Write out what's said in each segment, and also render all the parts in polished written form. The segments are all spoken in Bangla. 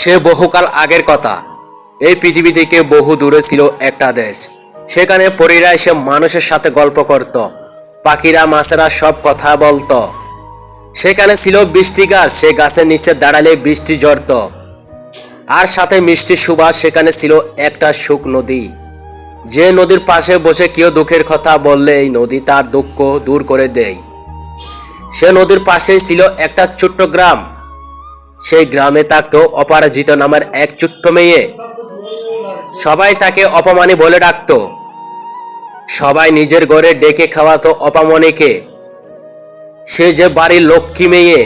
সে বহুকাল আগের কথা। এই পৃথিবী থেকে বহু দূরে ছিল একটা দেশ। সেখানে পরীরা এসে মানুষের সাথে গল্প করত, পাখিরা মাছেরা সব কথা বলতো। সেখানে ছিল বৃষ্টি গাছ, সে গাছের নিচে দাঁড়ালে বৃষ্টি ঝরত। আর সাথে মিষ্টি সুবাস। সেখানে ছিল একটা সুখ নদী, যে নদীর পাশে বসে কেউ দুঃখের কথা বললে এই নদী তার দুঃখ দূর করে দেয়। সে নদীর পাশেই ছিল একটা ছোট্ট গ্রাম। সেই গ্রামে থাকতো অপরাজিত নামের এক ছোট্ট মেয়ে। সবাই তাকে অপমানী বলে ডাকতো। সবাই নিজের ঘরে ডেকে খাওয়াতো অপমানীকে। সে যে বাড়ির লক্ষ্মী মেয়ে।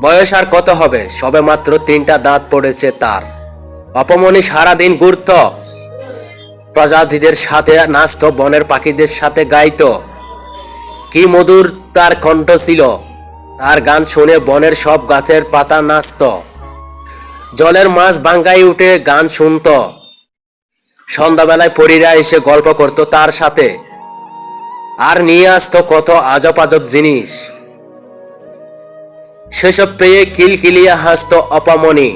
বয়স আর কত হবে, সবে মাত্র 3টা দাঁত পড়েছে তার। অপমানী সারাদিন ঘুরত, প্রজাতিদের সাথে নাচতো, বনের পাখিদের সাথে গাইতো। কি মধুর তার কণ্ঠ ছিল। তার গান শুনে বনের সব গাছের পাতা নাচত। জলের মাছ ভাঙ্গায় উঠে গান শুনত। সন্ধ্যাবেলায় পরীরা এসে গল্প করত তার সাথে, আর নিয়ে আসতো কত আজব আজব জিনিস। সেসব পেয়ে কিলকিলিয়ে হাসতো অপমানী।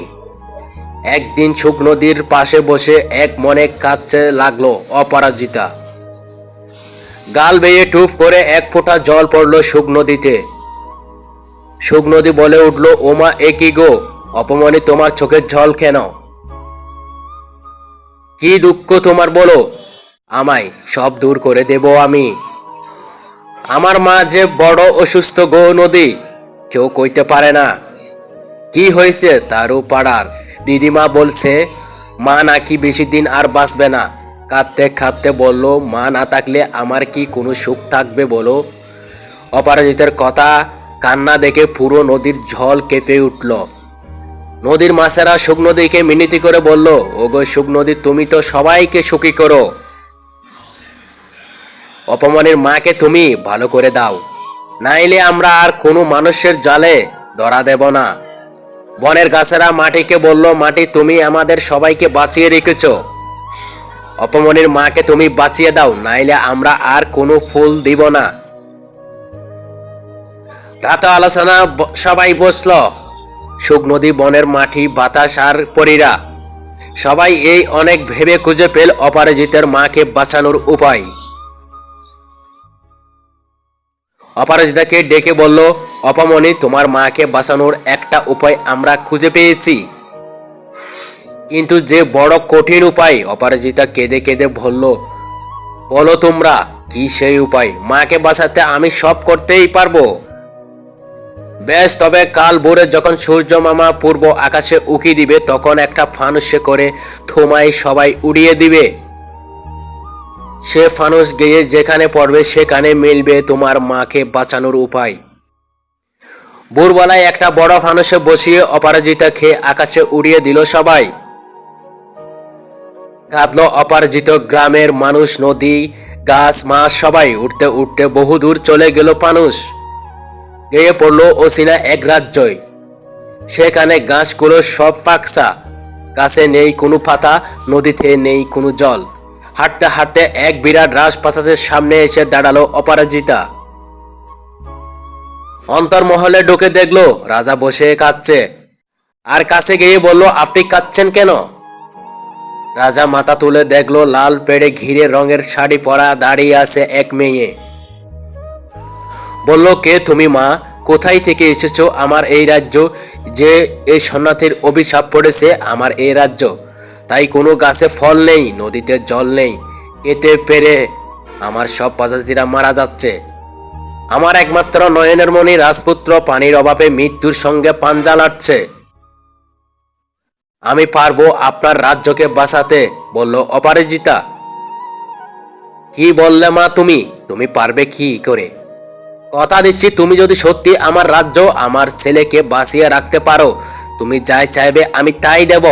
একদিন সুখ নদীর পাশে বসে এক মনে কাঁদতে লাগলো অপরাজিতা। গাল বেয়ে টুপ করে এক ফোঁটা জল পড়লো সুখ নদীতে। সুখ নদী বলে উঠল, ওমা এ কি গো অপমানী, তোমার চোখের জল কেন? কি দুঃখ তোমার বলো, আমায় সব দূর করে দেব আমি। আমার মা যে বড় অসুস্থ গো নদী, কেউ কইতে পারে না কি হয়েছে তারও পাড়ার। দিদিমা বলছে মা নাকি বেশি দিন আর বাঁচবে না। কাঁদতে কাঁদতে বলল, মা না থাকলে আমার কি কোনো সুখ থাকবে বলো? অপরাজিতের কথা কান্না দেখে পুরো নদীর জল কেঁপে উঠল। নদীর মাছেরা সুখ নদীকে মিনতি করে বলল, ওগো সুখ নদী, তুমি তো সবাইকে সুখী করো, অপমানের মাকে তুমি ভালো করে দাও, নাইলে আমরা আর কোনো মানুষের জালে ধরা দেব না। বনের গাছেরা মাটিকে বলল, মাটি তুমি আমাদের সবাইকে বাঁচিয়ে রেখেছ, অপমানের মাকে তুমি বাঁচিয়ে দাও, নাইলে আমরা আর কোনো ফুল দিব না। রাতে আলোচনা সবাই বসল। সুখ নদী, বনের মাটি, বাতাস আর পরীরা সবাই এই অনেক ভেবে খুঁজে পেল অপরাজিতের মাকে বাঁচানোর উপায়। অপরাজিতাকে ডেকে বলল, অপমানী, তোমার মাকে বাঁচানোর একটা উপায় আমরা খুঁজে পেয়েছি, কিন্তু যে বড় কঠিন উপায়। অপরাজিতা কেঁদে কেঁদে বলল, বলো তোমরা কি সেই উপায়? মাকে বাঁচাতে আমি সব করতেই পারবো। বেশ, তবে কাল ভোরে যখন সূর্য মামা পূর্ব আকাশে উকি দিবে, তখন একটা ফানুসে করে তোমায় সবাই উড়িয়ে দিবে। সে ফানুস গিয়ে যেখানে পড়বে সেখানে মিলবে তোমার মাকে বাঁচানোর উপায়। ভোরবেলায় একটা বড় ফানুসে বসিয়ে অপরাজিতা খেয়ে আকাশে উড়িয়ে দিল সবাই। কাঁদল অপরাজিত গ্রামের মানুষ, নদী, গাছ, মাছ সবাই। উঠতে উঠতে বহুদূর চলে গেল ফানুস। গিয়ে পড়লো অচেনা এক রাজ্যই। সেখানে গাছগুলো সব ফাঁকসা, গাছে নেই কোনো পাতা, নদীতে নেই কোনো জল। হাঁটতে হাঁটতে এক বিরাট রাজপ্রাসাদের সামনে এসে দাঁড়ালো অপরাজিতা। অন্তর্মহলে ঢুকে দেখলো রাজা বসে কাঁদছে। আর কাছে গিয়ে বলল, আপনি কাঁদছেন কেন? রাজা মাথা তুলে দেখলো লাল পেড়ে ঘিরে রঙের শাড়ি পরা দাঁড়িয়ে আছে এক মেয়ে। বলল, কে তুমি মা? কোথায় থেকে এসেছো আমার এই রাজ্য? যে এই সন্ন্যাসীর অভিশাপ পড়েছে আমার এই রাজ্য, তাই কোনো গাছে ফল নেই, নদীতে জল নেই, খেতে পেরে আমার সব প্রজাতিরা মারা যাচ্ছে। আমার একমাত্র নয়নের মণি রাজপুত্র পানির অভাবে মৃত্যুর সঙ্গে পাঞ্জা লড়ছে। আমি পারবো আপনার রাজ্যকে বাঁচাতে, বলল অপরাজিতা। কি বললে মা তুমি? তুমি পারবে কি করে? কথা দিচ্ছি, তুমি যদি সত্যি আমার রাজ্য, আমার ছেলেকে বাঁচিয়ে রাখতে পারো, তুমি যাই চাইবে আমি তাই দেব।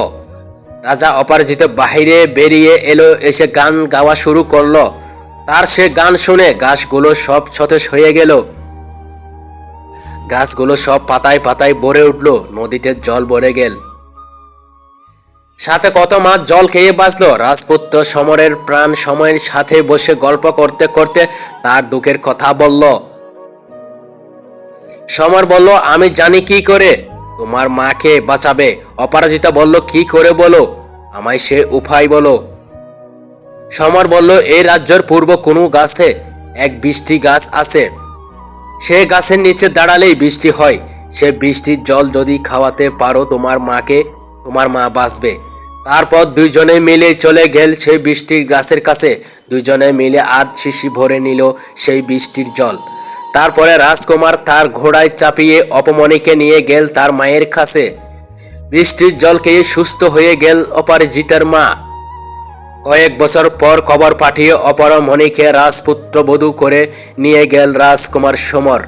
রাজা অপরাজিত বাহিরে বেরিয়ে এলো, এসে গান গাওয়া শুরু করলো। তার সে গান শুনে গাছগুলো সব সতেজ হয়ে গেল। গাছগুলো সব পাতায় পাতায় ভরে উঠল, নদীতে জল ভরে গেল। সাথে কত মাছ জল খেয়ে বাঁচলো। রাজপুত্র সমরের প্রাণ সময়ের সাথে বসে গল্প করতে করতে তার দুঃখের কথা বলল। সমর বলল, আমি জানি কি করে তোমার মাকে বাঁচাবে। অপরাজিতা বলল, কি করে বলো, আমায় সে উপায় বলো। সমর বলল, এই রাজ্যের পূর্ব কোনো গাছে এক বৃষ্টি গাছ আছে। সে গাছের নিচে দাঁড়ালেই বৃষ্টি হয়। সে বৃষ্টির জল যদি খাওয়াতে পারো তোমার মাকে, তোমার মা বাঁচবে। তারপর দুইজনে মিলে চলে গেল সেই বৃষ্টির গাছের কাছে। দুইজনে মিলে আর শিশি ভরে নিল সেই বৃষ্টির জল। তারপরে রাজকুমার তার ঘোড়ায় চাপিয়ে অপমনিকে নিয়ে গেল তার মায়ের কাছে। বৃষ্টির জল খেয়ে সুস্থ হয়ে গেল অপরাজিতার মা। কয়েক বছর পর খবর পাঠিয়ে অপরমণিকে রাজপুত্র বধূ করে নিয়ে গেল রাজকুমার সমর।